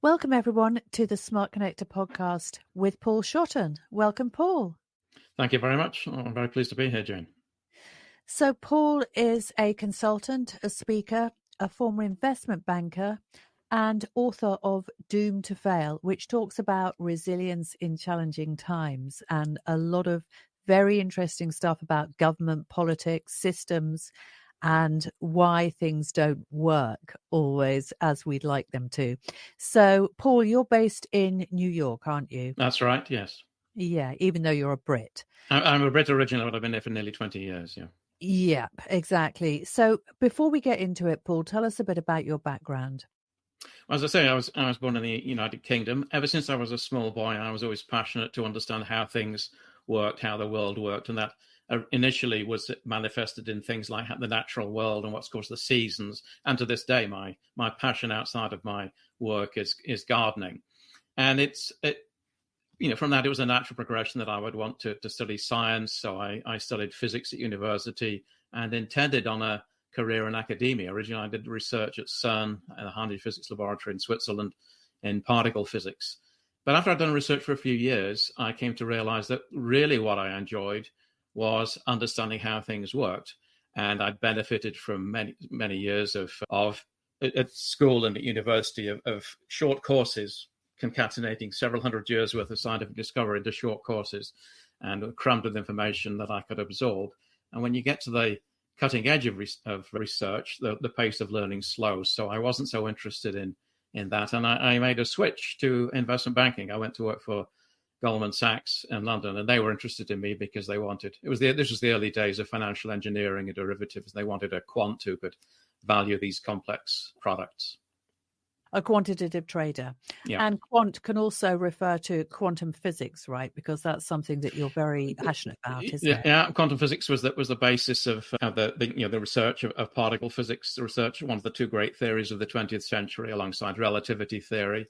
Welcome, everyone, to the Smart Connector podcast with Paul Shotton. Welcome, Paul. Thank you very much. I'm very pleased to be here, Jane. So Paul is a consultant, a speaker, a former investment banker, and author of Doomed to Fail, which talks about resilience in challenging times and a lot of very interesting stuff about government, politics, systems, and why things don't work always as we'd like them to. So, Paul, you're based in New York, aren't you? That's right, yes. Yeah, even though you're a Brit. I'm a Brit originally, but I've been there for nearly 20 years, yeah. Yep, exactly. So before we get into it, Paul, tell us a bit about your background. As I say, I was born in the United Kingdom. Ever since I was a small boy, I was always passionate to understand how things worked, how the world worked, and that initially was manifested in things like the natural world and what's called the seasons. And to this day, my passion outside of my work is gardening, and from that, it was a natural progression that I would want to study science. So I studied physics at university and intended on a career in academia. Originally, I did research at CERN, the Handy Physics Laboratory in Switzerland, in particle physics. But after I'd done research for a few years, I came to realize that really what I enjoyed was understanding how things worked. And I benefited from many years of at school and at university of short courses, concatenating several hundred years worth of scientific discovery into short courses and crammed with information that I could absorb. And when you get to the cutting edge of research, the pace of learning slows. So I wasn't so interested in that. And I made a switch to investment banking. I went to work for Goldman Sachs in London, and they were interested in me because they wanted, this was the early days of financial engineering and derivatives. They wanted a quant who could value these complex products. A quantitative trader. Yeah. And quant can also refer to quantum physics, right? Because that's something that you're very passionate about, isn't it? Yeah, quantum physics was the basis of the research of particle physics, the research, one of the two great theories of the 20th century alongside relativity theory.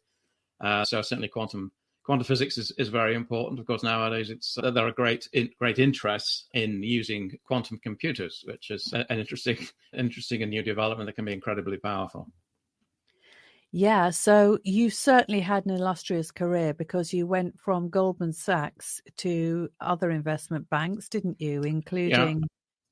So certainly quantum physics is very important. Of course, nowadays there are great interests in using quantum computers, which is an interesting and new development that can be incredibly powerful. Yeah, so you certainly had an illustrious career because you went from Goldman Sachs to other investment banks, didn't you? Including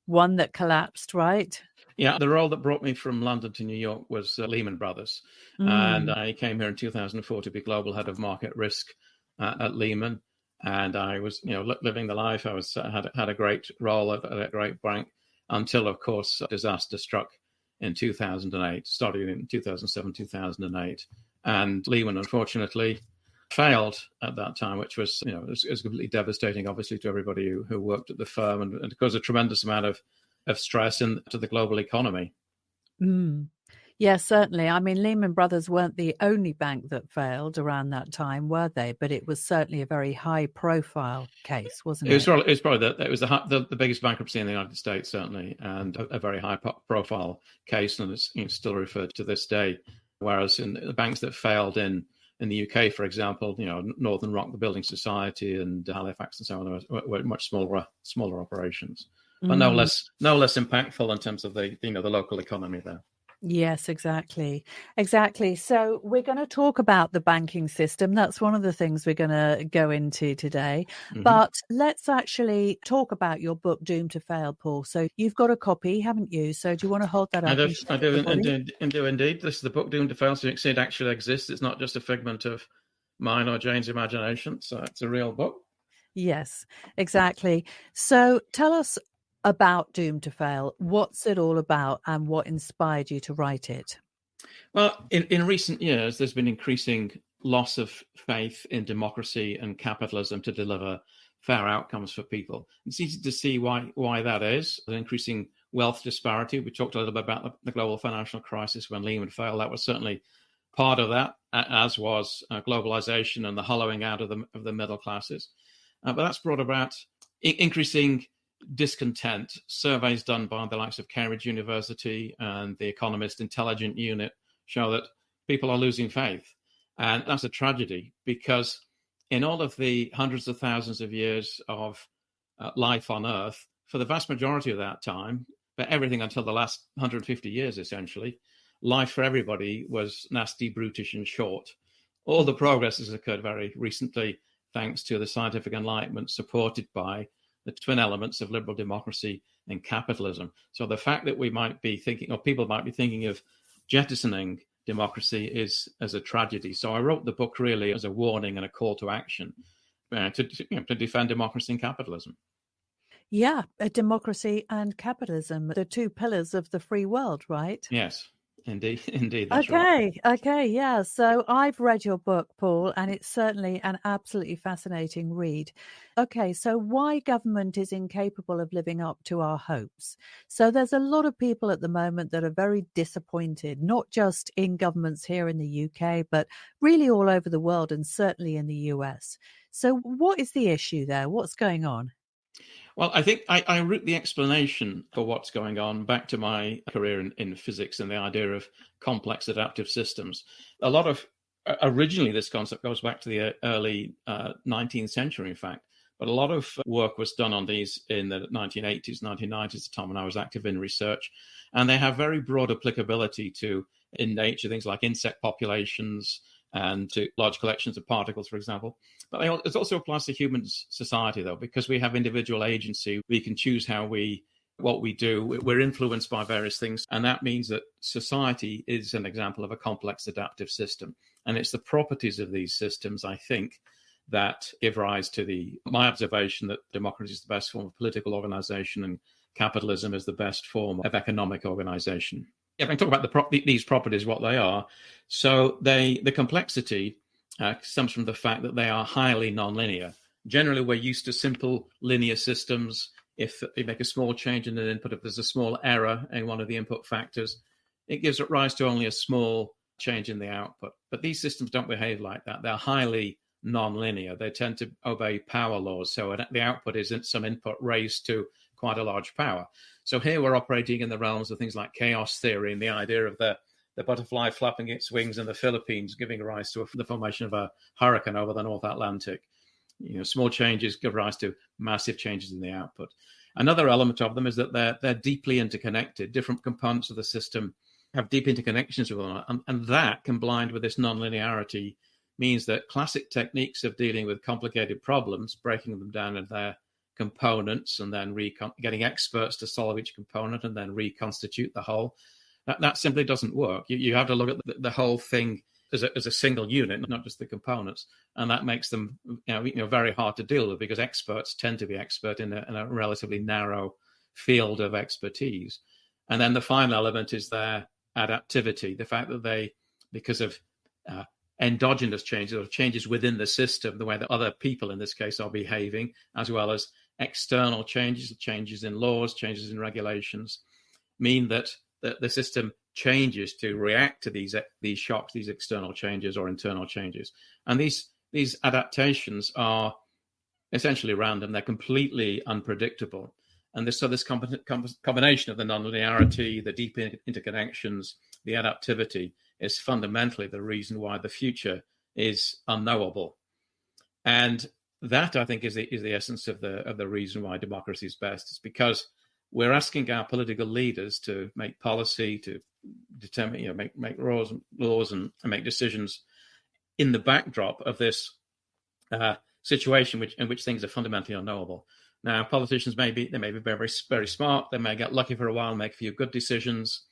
one that collapsed, right? Yeah, the role that brought me from London to New York was Lehman Brothers. And I came here in 2004 to be global head of market risk at Lehman. And I was, living the life. I had a great role at a great bank until, of course, disaster struck in 2008, started in 2007, 2008. And Lehman, unfortunately, failed at that time, which was, it was completely devastating, obviously, to everybody who worked at the firm and caused a tremendous amount of stress to the global economy. Yes, certainly. I mean, Lehman Brothers weren't the only bank that failed around that time, were they? But it was certainly a very high-profile case, wasn't it? It was probably the biggest bankruptcy in the United States, certainly, and a very high-profile case, and it's still referred to this day. Whereas in the banks that failed in the UK, for example, Northern Rock, the Building Society, and Halifax, and so on, were much smaller operations, but no less impactful in terms of the local economy there. Yes, exactly. So we're going to talk about the banking system. That's one of the things we're going to go into today. Mm-hmm. But let's actually talk about your book, Doomed to Fail, Paul. So you've got a copy, haven't you? So do you want to hold that up? I do indeed. This is the book, Doomed to Fail. So it actually exists. It's not just a figment of mine or Jane's imagination. So it's a real book. Yes, exactly. So tell us about Doomed to Fail. What's it all about and what inspired you to write it? Well, in recent years, there's been increasing loss of faith in democracy and capitalism to deliver fair outcomes for people. It's easy to see why that is. An increasing wealth disparity. We talked a little bit about the global financial crisis when Lehman failed. That was certainly part of that, as was globalization and the hollowing out of the middle classes. But that's brought about increasing discontent. Surveys done by the likes of Cambridge University and the Economist Intelligence Unit show that people are losing faith. And that's a tragedy because in all of the hundreds of thousands of years of life on Earth, for the vast majority of that time, but everything until the last 150 years, essentially, life for everybody was nasty, brutish, and short. all the progress has occurred very recently thanks to the scientific enlightenment supported by the twin elements of liberal democracy and capitalism. So the fact that we might be thinking, or people might be thinking of jettisoning democracy is as a tragedy. So I wrote the book really as a warning and a call to action to defend democracy and capitalism. Yeah, a democracy and capitalism, the two pillars of the free world, right? Yes, indeed, indeed, that's right. Okay, yeah. So I've read your book, Paul, and it's certainly an absolutely fascinating read. Okay, so why government is incapable of living up to our hopes. So there's a lot of people at the moment that are very disappointed, not just in governments here in the UK, but really all over the world and certainly in the US. So what is the issue there? What's going on? Well, I think I root the explanation for what's going on back to my career in physics and the idea of complex adaptive systems. A lot of originally this concept goes back to the early 19th century, in fact, but a lot of work was done on these in the 1980s, 1990s, the time when I was active in research, and they have very broad applicability to in nature things like insect populations and to large collections of particles, for example. But it also applies to human society, though, because we have individual agency. We can choose what we do. We're influenced by various things. And that means that society is an example of a complex adaptive system. And it's the properties of these systems, I think, that give rise to my observation that democracy is the best form of political organization and capitalism is the best form of economic organization. If I talk about these properties, what they are, so the complexity comes from the fact that they are highly nonlinear. Generally, we're used to simple linear systems. If you make a small change in an input, if there's a small error in one of the input factors, it gives rise to only a small change in the output. But these systems don't behave like that. They're highly nonlinear. They tend to obey power laws. So the output is some input raised to quite a large power. So here we're operating in the realms of things like chaos theory and the idea of the butterfly flapping its wings in the Philippines, giving rise to the formation of a hurricane over the North Atlantic. Small changes give rise to massive changes in the output. Another element of them is that they're deeply interconnected. Different components of the system have deep interconnections with one another, and that, combined with this nonlinearity, means that classic techniques of dealing with complicated problems, breaking them down into their components and then getting experts to solve each component and then reconstitute the whole, that simply doesn't work. You have to look at the whole thing as a single unit, not just the components, and that makes them very hard to deal with because experts tend to be expert in a relatively narrow field of expertise. And then the final element is their adaptivity, the fact that because of endogenous changes or changes within the system, the way that other people in this case are behaving, as well as external changes in laws, changes in regulations, mean that the system changes to react to these shocks, these external changes or internal changes. And these adaptations are essentially random. They're completely unpredictable. And this combination of the nonlinearity, the deep interconnections, the adaptivity is fundamentally the reason why the future is unknowable. And that, I think, is the essence of the reason why democracy is best. It's because we're asking our political leaders to make policy, to determine, make laws and make decisions in the backdrop of this situation in which things are fundamentally unknowable. Now, politicians may be very, very smart. They may get lucky for a while, make a few good decisions.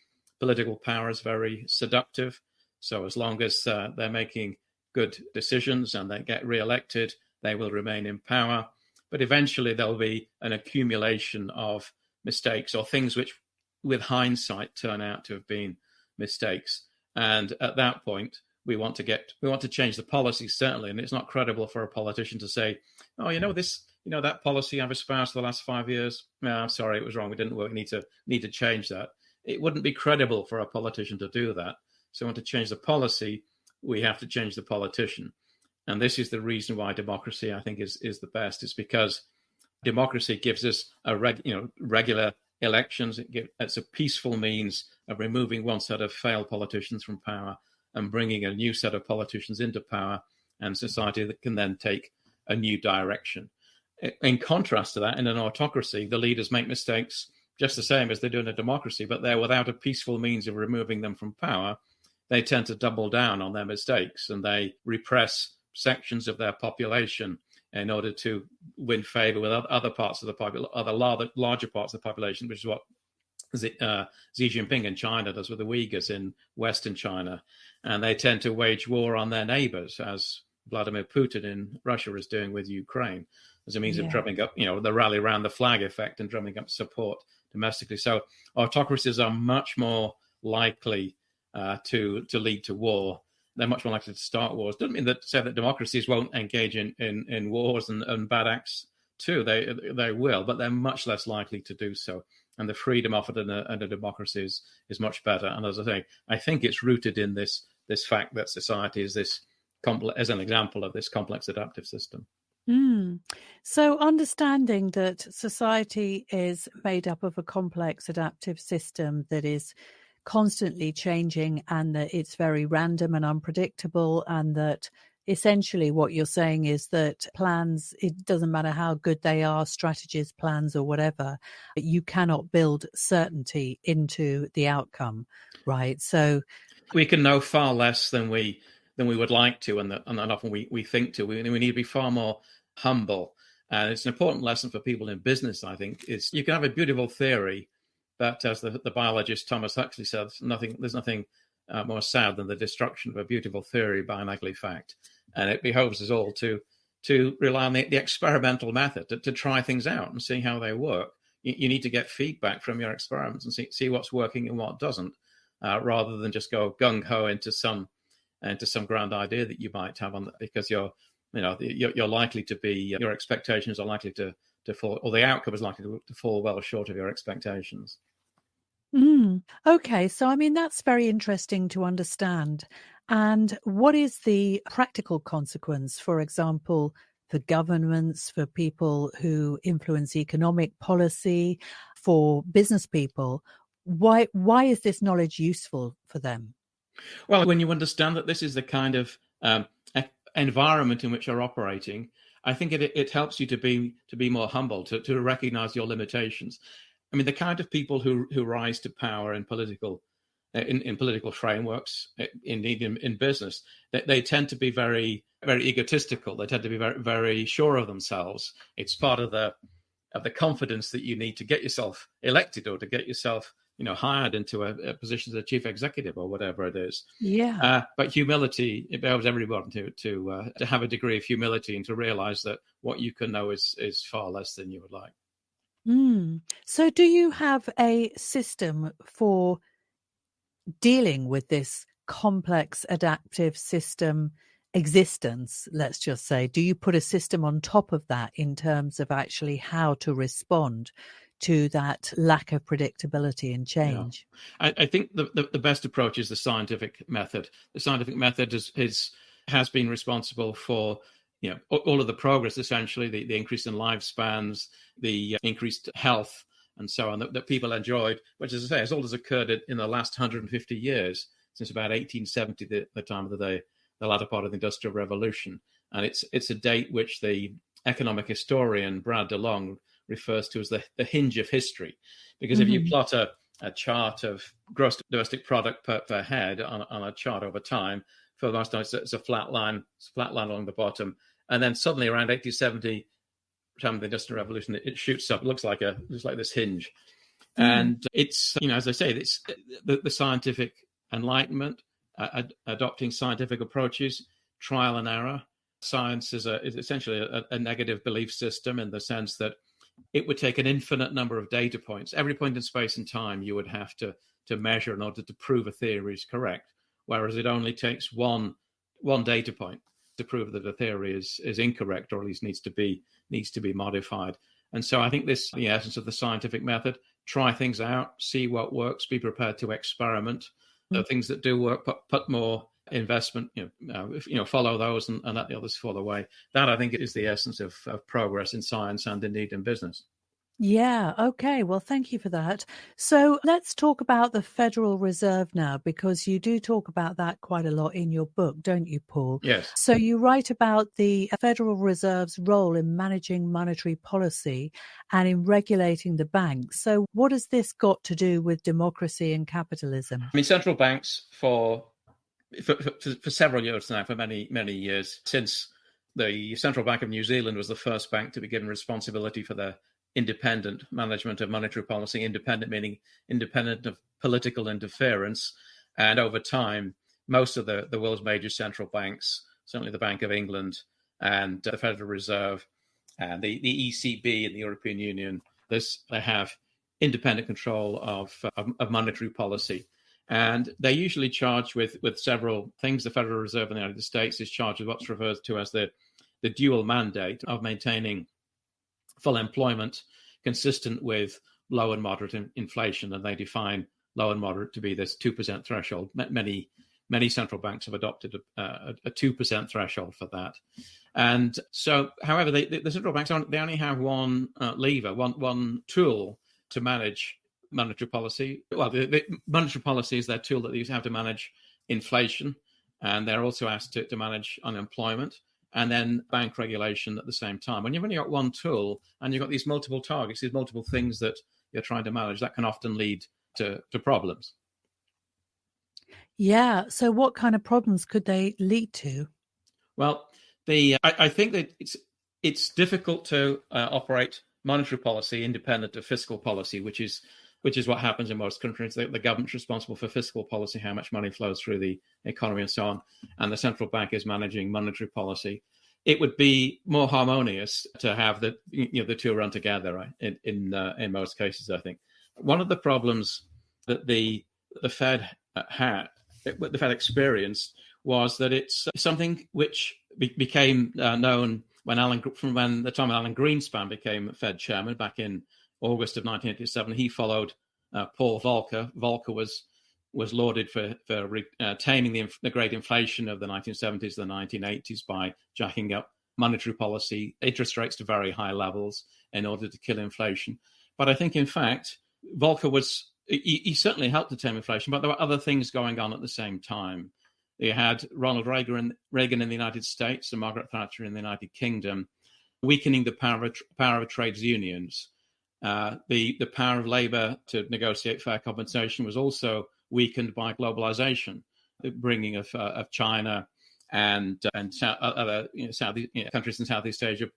Political power is very seductive. So as long as they're making good decisions and they get re-elected, they will remain in power. But eventually there'll be an accumulation of mistakes or things which, with hindsight, turn out to have been mistakes. And at that point, we want to change the policy, certainly. And it's not credible for a politician to say, oh, that policy I've espoused for the last 5 years, no, I'm sorry, it was wrong. It didn't work. We need to change that. It wouldn't be credible for a politician to do that. So we want to change the policy, we have to change the politician. And this is the reason why democracy, I think, is the best. It's because democracy gives us regular elections. It's a peaceful means of removing one set of failed politicians from power and bringing a new set of politicians into power and society that can then take a new direction. In contrast to that, in an autocracy, the leaders make mistakes just the same as they do in a democracy, but they're without a peaceful means of removing them from power. they tend to double down on their mistakes and they repress sections of their population in order to win favor with other parts of the population, other larger parts of the population, which is what Xi Jinping in China does with the Uyghurs in Western China. And they tend to wage war on their neighbors, as Vladimir Putin in Russia is doing with Ukraine, as a means of drumming up, the rally around the flag effect and drumming up support domestically. So autocracies are much more likely to lead to war. They're much more likely to start wars. Doesn't mean that say that democracies won't engage in wars and bad acts too. They will, but they're much less likely to do so. And the freedom offered in a democracy is much better. And as I say, I think it's rooted in this fact that society is as an example of this complex adaptive system. So understanding that society is made up of a complex adaptive system that is constantly changing and that it's very random and unpredictable, and that essentially what you're saying is that plans, it doesn't matter how good they are, strategies, plans or whatever, you cannot build certainty into the outcome, right? So we can know far less than we would like to, and often we think to. We need to be far more humble. And it's an important lesson for people in business, I think, is you can have a beautiful theory, but as the biologist Thomas Huxley said, there's nothing more sad than the destruction of a beautiful theory by an ugly fact. And it behoves us all to rely on the experimental method, to try things out and see how they work. You need to get feedback from your experiments and see what's working and what doesn't, rather than just go gung-ho into some grand idea that you might have on that, because you're likely to be, your expectations are likely to fall, or the outcome is likely to fall well short of your expectations. Okay, so I mean, that's very interesting to understand. And what is the practical consequence, for example, for governments, for people who influence economic policy, for business people? Why is this knowledge useful for them? Well, when you understand that this is the kind of environment in which you're operating, I think it helps you to be more humble, to recognize your limitations. I mean, the kind of people who rise to power in political frameworks, indeed in business, they tend to be very, very egotistical. They tend to be very, very sure of themselves. It's part of the confidence that you need to get yourself elected or to get yourself hired into a position as a chief executive or whatever it is. Yeah. But humility, it behoves everyone to have a degree of humility and to realize that what you can know is far less than you would like. So do you have a system for dealing with this complex adaptive system existence, let's just say? Do you put a system on top of that in terms of actually how to respond to that lack of predictability and change? Yeah. I think the best approach is the scientific method. The scientific method has been responsible for all of the progress, essentially, the increase in lifespans, the increased health, and so on, that people enjoyed, which, as I say, has all occurred in the last 150 years, since about 1870, the time of the latter part of the Industrial Revolution. And it's a date which the economic historian Brad DeLong refers to as the hinge of history. Because if you plot a chart of gross domestic product per head on a chart over time, for the most part, it's a flat line along the bottom. And then suddenly around 1870, time of the Industrial Revolution, it shoots up. It looks like this hinge. And it's, as I say, it's the scientific enlightenment, adopting scientific approaches, trial and error. Science is essentially a negative belief system, in the sense that it would take an infinite number of data points. Every point in space and time you would have to measure in order to prove a theory is correct, whereas it only takes one data point to prove that a theory is incorrect, or at least needs to be modified. And so I think this is the essence of the scientific method. Try things out, see what works, be prepared to experiment. The things that do work, put more investment, follow those and let the others fall away. That, I think, is the essence of progress in science and indeed in business. Yeah. Okay. Well, thank you for that. So let's talk about the Federal Reserve now, because you do talk about that quite a lot in your book, don't you, Paul? Yes. So you write about the Federal Reserve's role in managing monetary policy and in regulating the banks. So what has this got to do with democracy and capitalism? I mean, central banks for for several years now, for many, many years, since the Central Bank of New Zealand was the first bank to be given responsibility for the independent management of monetary policy, independent meaning independent of political interference. And over time, most of the world's major central banks, certainly the Bank of England and the Federal Reserve and the ECB and the European Union, they have independent control of monetary policy. And they're usually charged with several things. The Federal Reserve in the United States is charged with what's referred to as the dual mandate of maintaining full employment consistent with low and moderate inflation. And they define low and moderate to be this 2% threshold. Many central banks have adopted a 2% threshold for that. And so, however, the central banks they only have one lever, one tool to manage monetary policy. Well, the monetary policy is their tool that they have to manage inflation, and they're also asked to manage unemployment, and then bank regulation at the same time. When you've only got one tool and you've got these multiple targets, these multiple things that you're trying to manage, that can often lead to problems. Yeah. So what kind of problems could they lead to? Well, I think that it's difficult to operate monetary policy independent of fiscal policy, which is what happens in most countries. The government's responsible for fiscal policy, how much money flows through the economy and so on, and the central bank is managing monetary policy. It would be more harmonious to have the two run together, right? In most cases, I think. One of the problems that the Fed the Fed experienced was that it's something which became known when the time Alan Greenspan became Fed chairman back in August of 1987. He followed Paul Volcker. Volcker was lauded for taming the great inflation of the 1970s and the 1980s by jacking up monetary policy, interest rates to very high levels in order to kill inflation. But I think, in fact, Volcker he certainly helped to tame inflation, but there were other things going on at the same time. You had Ronald Reagan in the United States and Margaret Thatcher in the United Kingdom, weakening the power of trades unions. The power of labor to negotiate fair compensation was also weakened by globalization, the bringing of China and other countries in Southeast Asia.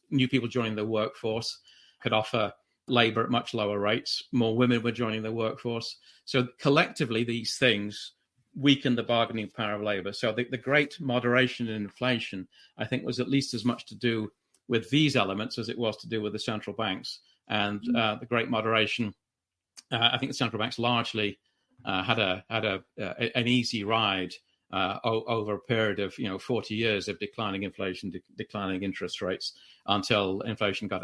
New people joining the workforce could offer labor at much lower rates. More women were joining the workforce. So collectively, these things weakened the bargaining power of labor. So the great moderation in inflation, I think, was at least as much to do with these elements as it was to do with the central banks. And the great moderation, I think the central banks largely had an easy ride over a period of 40 years of declining inflation, declining interest rates, until inflation got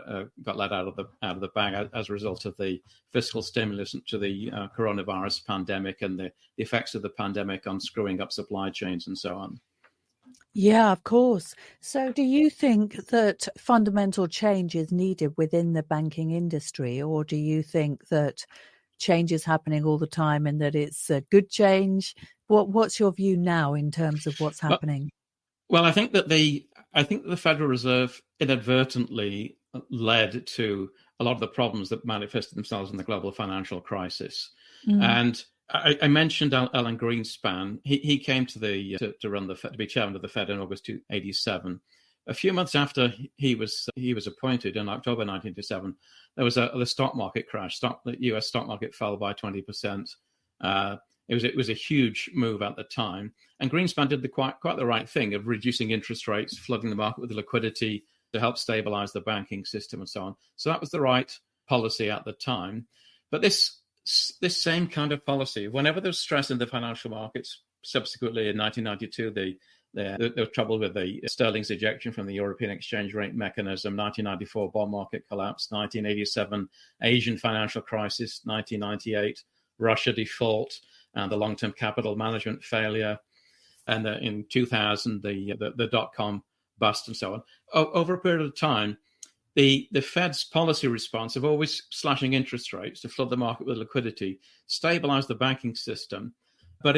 let out of the bag as a result of the fiscal stimulus to the coronavirus pandemic and the effects of the pandemic on screwing up supply chains and so on. Yeah, of course. So do you think that fundamental change is needed within the banking industry, or do you think that change is happening all the time and that it's a good change? What's your view now in terms of what's happening? Well, I think that the Federal Reserve inadvertently led to a lot of the problems that manifested themselves in the global financial crisis. And I mentioned Alan Greenspan. He came to run the Fed, to be chairman of the Fed in August 1987. A few months after he was appointed in October 1987, there was the stock market crash. The U.S. stock market fell by 20%. It was a huge move at the time, and Greenspan did quite the right thing of reducing interest rates, flooding the market with liquidity to help stabilize the banking system and so on. So that was the right policy at the time. But this same kind of policy, whenever there's stress in the financial markets, subsequently in 1992, there was trouble with the sterling's ejection from the European exchange rate mechanism, 1994 bond market collapse, 1987 Asian financial crisis, 1998 Russia default, and the long-term capital management failure, and in 2000 the dot-com bust and so on. Over a period of time, the Fed's policy response of always slashing interest rates to flood the market with liquidity stabilized the banking system, but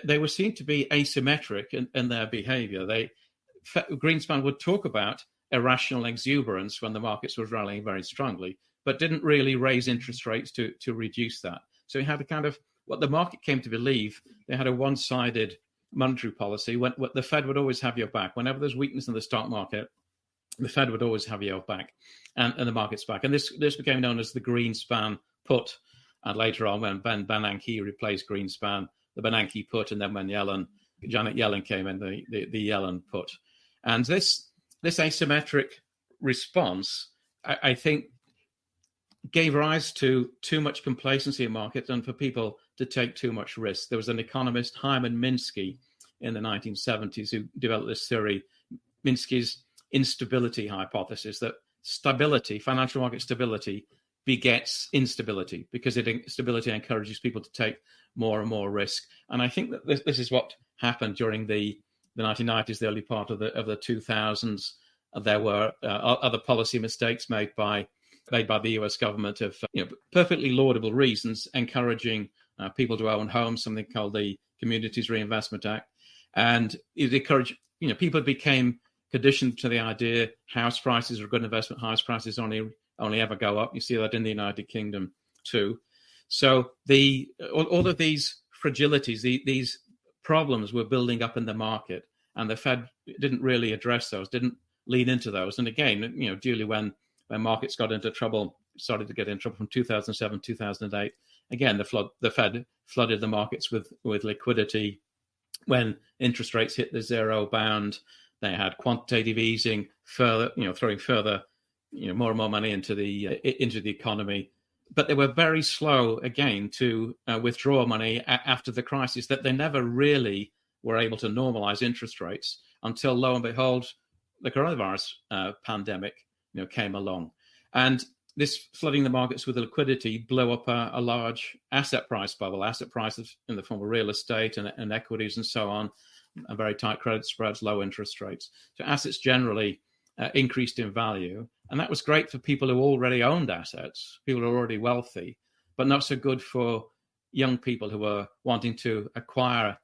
they were seen to be asymmetric in their behavior. Greenspan would talk about irrational exuberance when the markets were rallying very strongly, but didn't really raise interest rates to reduce that. So he had a kind of what the market came to believe. They had a one-sided monetary policy, when the Fed would always have your back. Whenever there's weakness in the stock market, the Fed would always have your back and the market's back. And this became known as the Greenspan put. And later on, when Bernanke replaced Greenspan, the Bernanke put, and then when Janet Yellen came in, the Yellen put. And this asymmetric response, I think, gave rise to too much complacency in markets and for people to take too much risk. There was an economist, Hyman Minsky, in the 1970s who developed this theory, Minsky's instability hypothesis, that stability, financial market stability, begets instability because stability encourages people to take more and more risk. And I think that this is what happened during the 1990s, the early part of the 2000s. There were other policy mistakes made by the US government of perfectly laudable reasons, encouraging people to own homes, something called the Communities Reinvestment Act. And it encouraged, people became conditioned to the idea house prices are a good investment, house prices only ever go up. You see that in the United Kingdom too. So all of these fragilities, these problems were building up in the market, and the Fed didn't really address those, didn't lean into those. And again, duly when markets started to get in trouble from 2007, 2008, again, the Fed flooded the markets with liquidity. When interest rates hit the zero bound, they had quantitative easing, further, throwing further, more and more money into the economy. But they were very slow, again, to withdraw money after the crisis, that they never really were able to normalize interest rates until, lo and behold, the coronavirus pandemic came along. And this flooding the markets with liquidity blew up a large asset price bubble, asset prices in the form of real estate and equities and so on, and very tight credit spreads, low interest rates. So assets generally increased in value. And that was great for people who already owned assets, people who were already wealthy, but not so good for young people who were wanting to acquire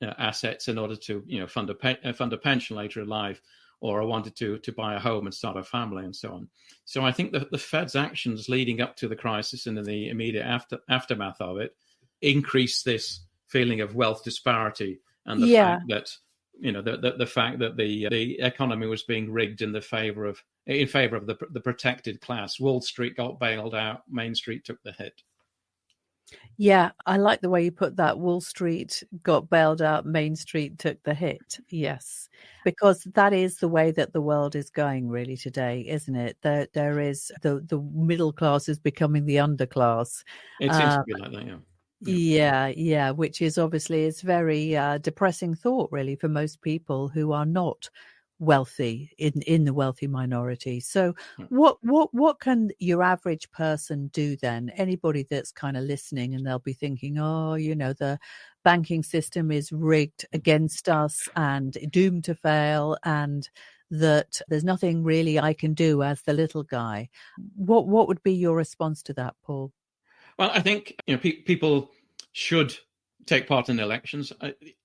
assets in order to fund a pension later in life, or wanted to buy a home and start a family and so on. So I think that the Fed's actions leading up to the crisis and in the immediate aftermath of it increased this feeling of wealth disparity and the fact that the fact that the economy was being rigged in favor of the protected class. Wall Street got bailed out, Main Street took the hit. Yeah, I like the way you put that. Wall Street got bailed out, Main Street took the hit. Yes, because that is the way that the world is going really today, isn't it? There is the middle class is becoming the underclass. It seems to be like that, Yeah, which is obviously it's very depressing thought really for most people who are not wealthy in the wealthy minority. So what can your average person do then? Anybody that's kind of listening and they'll be thinking, the banking system is rigged against us and doomed to fail, and that there's nothing really I can do as the little guy. What would be your response to that, Paul? Well, I think people should take part in elections.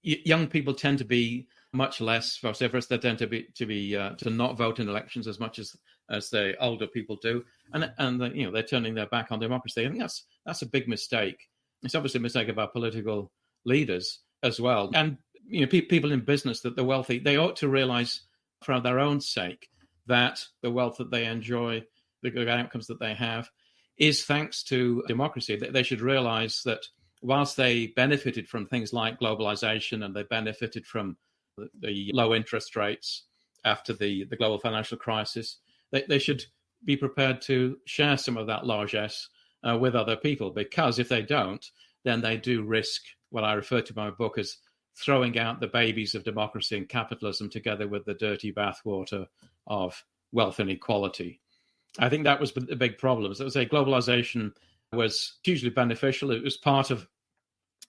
Young people tend to be much less vociferous. They tend to not vote in elections as much as the older people do, and they're turning their back on democracy. I think that's a big mistake. It's obviously a mistake of our political leaders as well, and people in business, that the wealthy, they ought to realize for their own sake that the wealth that they enjoy, the good outcomes that they have, is thanks to democracy. They should realize that whilst they benefited from things like globalization and they benefited from the low interest rates after the global financial crisis, they should be prepared to share some of that largesse with other people, because if they don't, then they do risk what I refer to in my book as throwing out the babies of democracy and capitalism together with the dirty bathwater of wealth inequality. I think that was the big problem. So, globalization was hugely beneficial. It was part of,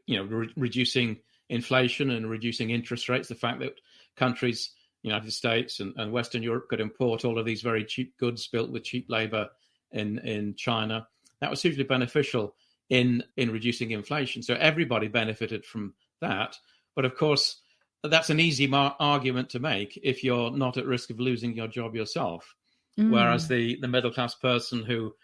reducing inflation and reducing interest rates. The fact that countries, United States and Western Europe, could import all of these very cheap goods built with cheap labor in China, that was hugely beneficial in reducing inflation. So everybody benefited from that. But of course, that's an easy argument to make if you're not at risk of losing your job yourself. Whereas the middle class person who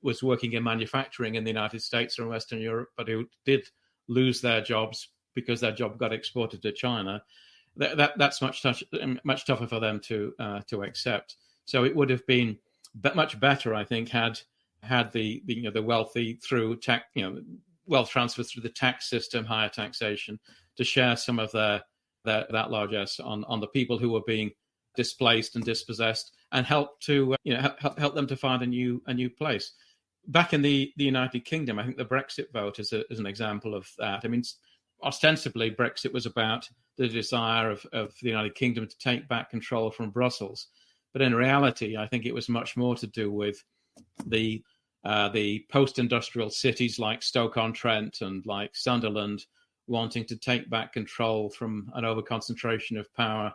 was working in manufacturing in the United States or Western Europe, but who did lose their jobs because their job got exported to China, that's much tougher for them to accept. So it would have been much better, I think, had the wealthy through tax, wealth transfer through the tax system, higher taxation, to share some of that largesse on the people who were being displaced and dispossessed, and help to help them to find a new place. Back in the United Kingdom, I think the Brexit vote is an example of that. I mean, ostensibly, Brexit was about the desire of the United Kingdom to take back control from Brussels. But in reality, I think it was much more to do with the post-industrial cities like Stoke-on-Trent and like Sunderland wanting to take back control from an overconcentration of power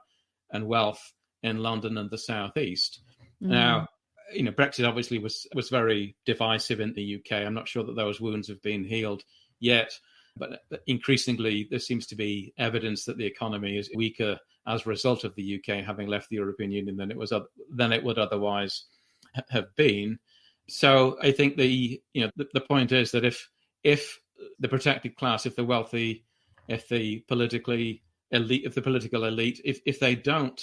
and wealth in London and the southeast. Now, Brexit obviously was very divisive in the UK. I'm not sure that those wounds have been healed yet, but increasingly there seems to be evidence that the economy is weaker as a result of the UK having left the European Union than it would otherwise have been. So I think the point is that if the protected class, if the wealthy, if the political elite, if they don't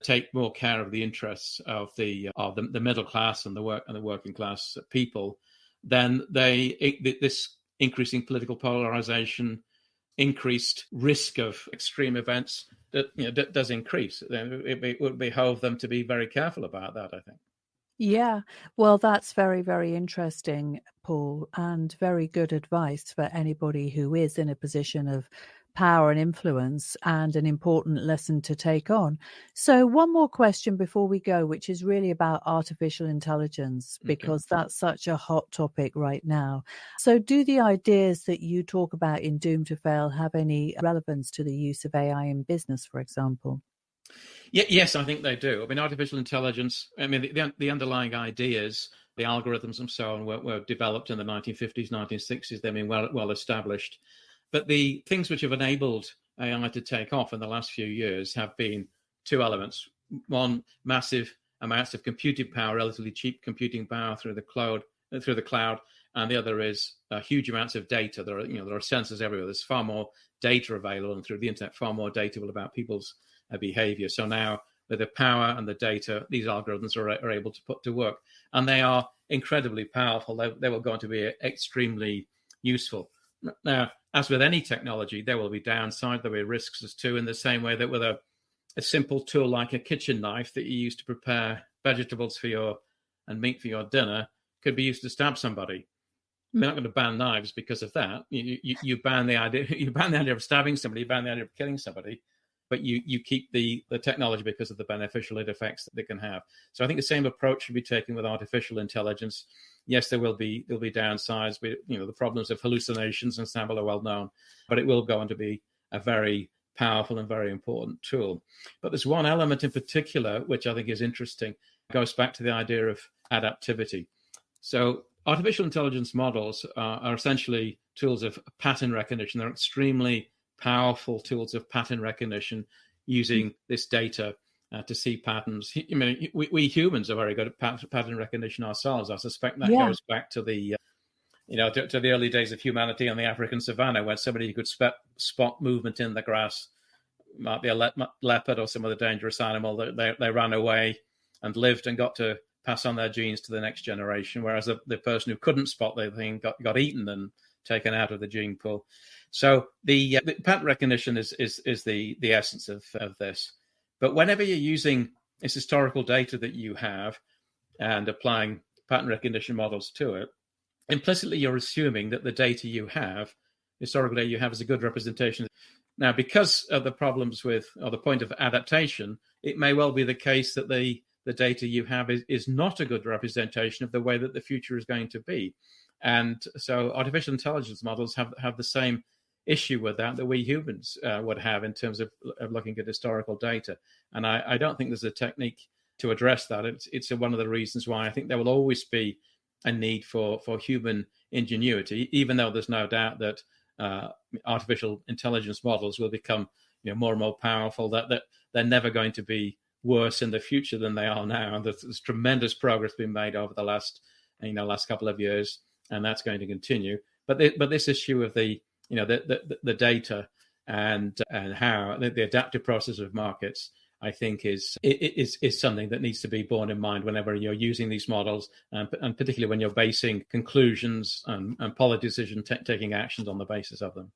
take more care of the interests of the middle class and the working class people, then this increasing political polarization, increased risk of extreme events that does increase. It would behove them to be very careful about that, I think. Yeah, well, that's very, very interesting, Paul, and very good advice for anybody who is in a position of power and influence, and an important lesson to take on. So one more question before we go, which is really about artificial intelligence, because that's such a hot topic right now. So do the ideas that you talk about in Doom to Fail have any relevance to the use of AI in business, for example? Yes, I think they do. I mean, artificial intelligence, I mean, the underlying ideas, the algorithms and so on were developed in the 1950s, 1960s. They've been well established. But the things which have enabled AI to take off in the last few years have been two elements. One, massive amounts of computing power, relatively cheap computing power through the cloud, and the other is huge amounts of data. There are sensors everywhere. There's far more data available, and through the internet, far more data about people's behavior. So now, with the power and the data, these algorithms are able to put to work, and they are incredibly powerful. They will going to be extremely useful. Now, as with any technology, there will be downside. There will be risks as too, in the same way that with a simple tool like a kitchen knife that you use to prepare vegetables and meat for your dinner could be used to stab somebody. We're not going to ban knives because of that. You ban the idea. You ban the idea of stabbing somebody. You ban the idea of killing somebody. But you keep the technology because of the beneficial effects that they can have. So I think the same approach should be taken with artificial intelligence. Yes, there'll be downsides. The problems of hallucinations and sample are well known, but it will go on to be a very powerful and very important tool. But there's one element in particular which I think is interesting. It goes back to the idea of adaptivity. So artificial intelligence models are essentially tools of pattern recognition. They're extremely powerful tools of pattern recognition using this data to see patterns. I mean, we humans are very good at pattern recognition ourselves. I suspect that goes back to the to the early days of humanity on the African savannah, when somebody could spot movement in the grass, might be a leopard or some other dangerous animal, they ran away and lived and got to pass on their genes to the next generation, whereas the person who couldn't spot the thing got eaten and taken out of the gene pool. So the pattern recognition is the essence of this. But whenever you're using this historical data that you have and applying pattern recognition models to it, implicitly you're assuming that the data you have, historical data you have, is a good representation. Now, because of the problems with, or the point of adaptation, it may well be the case that the data you have is not a good representation of the way that the future is going to be. And so artificial intelligence models have the same issue with that we humans would have in terms of looking at historical data. And I don't think there's a technique to address that. It's one of the reasons why I think there will always be a need for human ingenuity, even though there's no doubt that artificial intelligence models will become more and more powerful, that they're never going to be worse in the future than they are now. And there's tremendous progress being made over the last couple of years, and that's going to continue. But this issue of the data and how the adaptive process of markets, I think, is something that needs to be borne in mind whenever you're using these models, and particularly when you're basing conclusions and policy decision taking actions on the basis of them.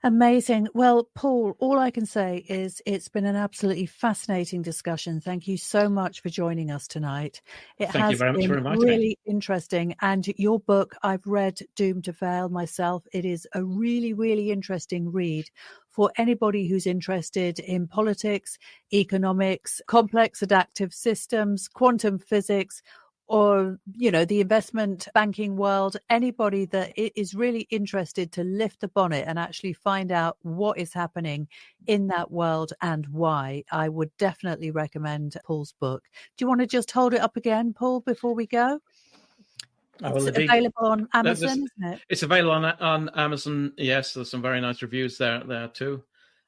Amazing. Well, Paul, all I can say is it's been an absolutely fascinating discussion. Thank you so much for joining us tonight. Thank you very much for inviting really me. Interesting. And your book, I've read Doomed to Fail myself. It is a really, really interesting read for anybody who's interested in politics, economics, complex adaptive systems, quantum physics, or, the investment banking world, anybody that is really interested to lift the bonnet and actually find out what is happening in that world and why, I would definitely recommend Paul's book. Do you want to just hold it up again, Paul, before we go? It's available on Amazon, isn't it? It's available on Amazon. Yes, there's some very nice reviews there too.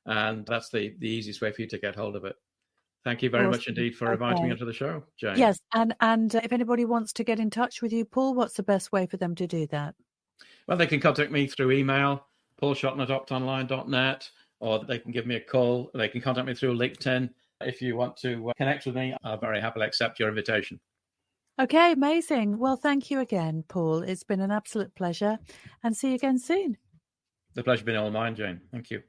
And that's the easiest way for you to get hold of it. Thank you very much indeed for inviting me onto the show, Jane. Yes, and if anybody wants to get in touch with you, Paul, what's the best way for them to do that? Well, they can contact me through email, paulshotton@optonline.net, or they can give me a call. They can contact me through LinkedIn. If you want to connect with me, I'll very happily accept your invitation. Okay, amazing. Well, thank you again, Paul. It's been an absolute pleasure, and see you again soon. The pleasure being all mine, Jane. Thank you.